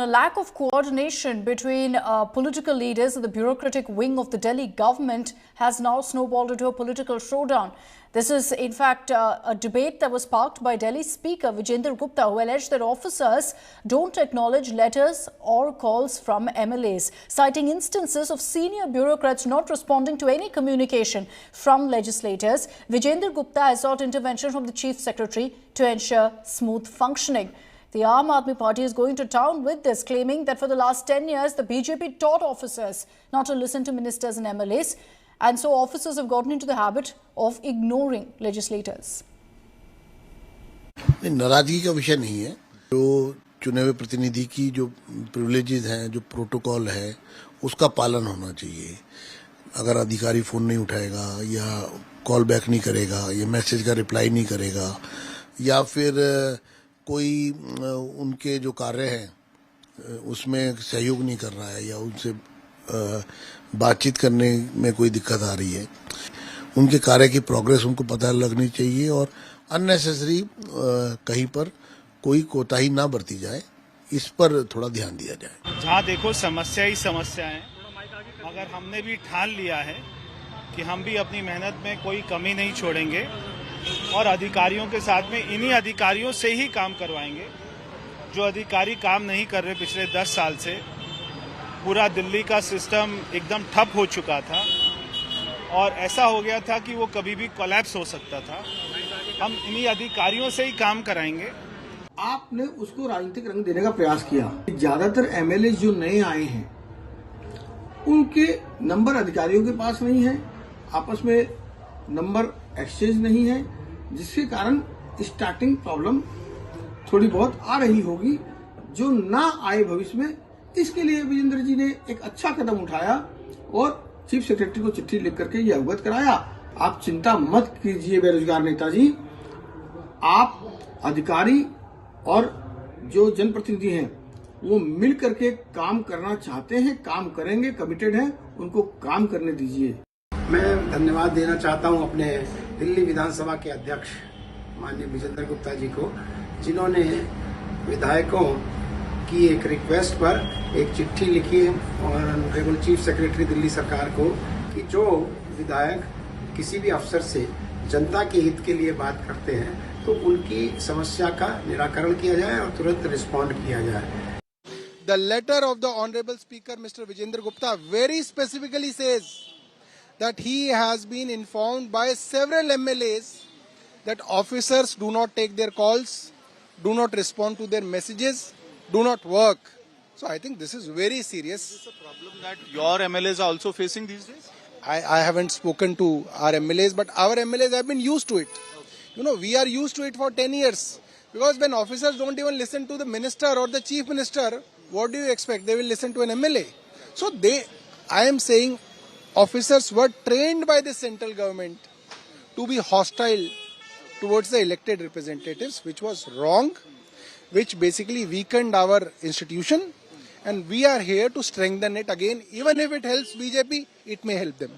A lack of coordination between political leaders and the bureaucratic wing of the Delhi government has now snowballed into a political showdown. This is, in fact, a debate that was sparked by Delhi Speaker Vijender Gupta, who alleged that officers don't acknowledge letters or calls from MLAs, citing instances of senior bureaucrats not responding to any communication from legislators. Vijender Gupta has sought intervention from the Chief Secretary to ensure smooth functioning. The Aam Aadmi Party is going to town with this, claiming that for the last 10 years, the BJP taught officers not to listen to ministers and MLAs, and so officers have gotten into the habit of ignoring legislators. नाराजगी का विषय नहीं है। जो चुने हुए प्रतिनिधि की जो प्रिविलेजेस हैं, जो प्रोटोकॉल है, उसका पालन होना चाहिए। अगर अधिकारी फोन नहीं उठाएगा या कॉल बैक नहीं करेगा या मैसेज का रिप्लाई नहीं करेगा या फिर कोई उनके जो कार्य हैं उसमें सहयोग नहीं कर रहा है या उनसे बातचीत करने में कोई दिक्कत आ रही है, उनके कार्य की प्रोग्रेस उनको पता लगनी चाहिए और अननेसेसरी कहीं पर कोई कोताही ना बरती जाए, इस पर थोड़ा ध्यान दिया जाए। जहाँ देखो समस्या ही समस्या है। अगर हमने भी ठान लिया है कि हम भी अपनी मेहनत में कोई कमी नहीं छोड़ेंगे और अधिकारियों के साथ में इन्हीं अधिकारियों से ही काम करवाएंगे। जो अधिकारी काम नहीं कर रहे पिछले 10 साल से, पूरा दिल्ली का सिस्टम एकदम ठप हो चुका था और ऐसा हो गया था कि वो कभी भी कोलैप्स हो सकता था। हम इन्हीं अधिकारियों से ही काम कराएंगे। आपने उसको राजनीतिक रंग देने का प्रयास किया। ज्यादातर एमएलए जो नए आए हैं उनके नंबर अधिकारियों के पास नहीं है, आपस में नंबर एक्सचेंज नहीं है, जिसके कारण स्टार्टिंग प्रॉब्लम थोड़ी बहुत आ रही होगी, जो ना आए भविष्य में। इसके लिए विजेंद्र जी ने एक अच्छा कदम उठाया और चीफ सेक्रेटरी को चिट्ठी लिख करके ये अवगत कराया। आप चिंता मत कीजिए बेरोजगार नेताजी, आप अधिकारी और जो जनप्रतिनिधि हैं वो मिल करके काम करना चाहते हैं, काम करेंगे, कमिटेड हैं, उनको काम करने दीजिए। मैं धन्यवाद देना चाहता हूं अपने दिल्ली विधानसभा के अध्यक्ष माननीय विजेंद्र गुप्ता जी को, जिन्होंने विधायकों की एक रिक्वेस्ट पर एक चिट्ठी लिखी और ऑनरेबल चीफ सेक्रेटरी दिल्ली सरकार को कि जो विधायक किसी भी अफसर से जनता के हित के लिए बात करते हैं तो उनकी समस्या का निराकरण किया जाए और तुरंत रिस्पॉन्ड किया जाए। The letter of the Honorable Speaker, Mr. Vijender Gupta, very specifically says that he has been informed by several MLAs that officers do not take their calls, do not respond to their messages, do not work. So I think this is very serious. Is this a problem that your MLAs are also facing these days? I haven't spoken to our MLAs, but our MLAs have been used to it. You know, we are used to it for 10 years. Because when officers don't even listen to the minister or the chief minister, what do you expect? They will listen to an MLA. So I am saying officers were trained by the central government to be hostile towards the elected representatives, which was wrong, which basically weakened our institution. And we are here to strengthen it again. Even if it helps BJP, it may help them.